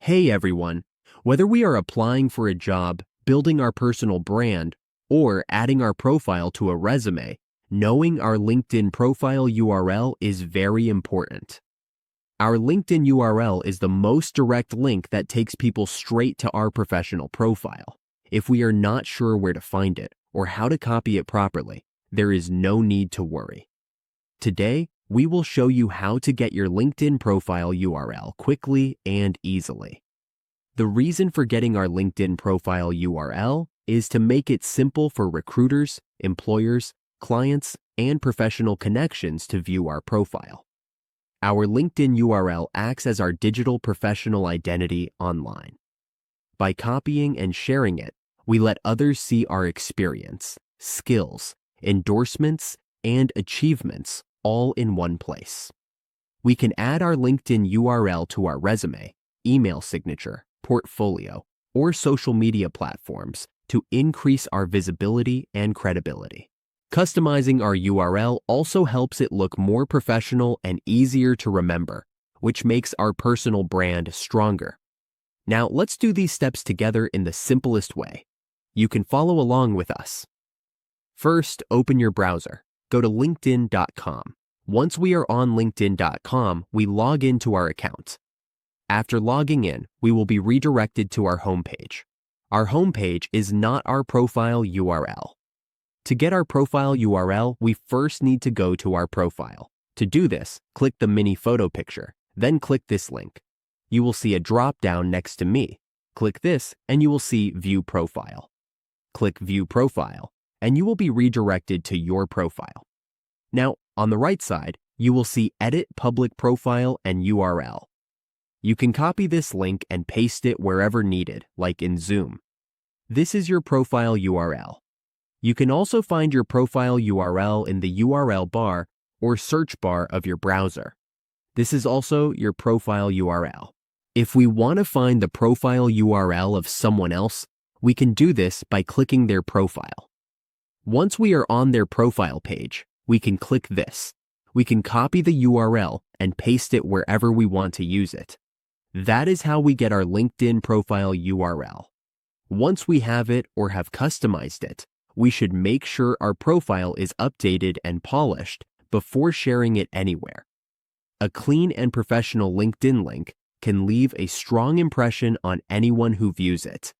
Hey everyone! Whether we are applying for a job, building our personal brand, or adding our profile to a resume, knowing our LinkedIn profile URL is very important. Our LinkedIn URL is the most direct link that takes people straight to our professional profile. If we are not sure where to find it or how to copy it properly, there is no need to worry. Today, we will show you how to get your LinkedIn profile URL quickly and easily. The reason for getting our LinkedIn profile URL is to make it simple for recruiters, employers, clients, and professional connections to view our profile. Our LinkedIn URL acts as our digital professional identity online. By copying and sharing it, we let others see our experience, skills, endorsements, and achievements all in one place. We can add our LinkedIn URL to our resume, email signature, portfolio, or social media platforms to increase our visibility and credibility. Customizing our URL also helps it look more professional and easier to remember, which makes our personal brand stronger. Now, let's do these steps together in the simplest way. You can follow along with us. First, open your browser. Go to linkedin.com. Once we are on linkedin.com, we log into our account. After logging in, we will be redirected to our homepage. Our homepage is not our profile URL. To get our profile URL, we first need to go to our profile. To do this, click the mini photo picture, then click this link. You will see a drop-down next to me. Click this, and you will see View Profile. Click View Profile, and you will be redirected to your profile. Now, on the right side, you will see Edit Public Profile and URL. You can copy this link and paste it wherever needed, like in Zoom. This is your profile URL. You can also find your profile URL in the URL bar or search bar of your browser. This is also your profile URL. If we want to find the profile URL of someone else, we can do this by clicking their profile. Once we are on their profile page, we can click this. We can copy the URL and paste it wherever we want to use it. That is how we get our LinkedIn profile URL. Once we have it or have customized it, we should make sure our profile is updated and polished before sharing it anywhere. A clean and professional LinkedIn link can leave a strong impression on anyone who views it.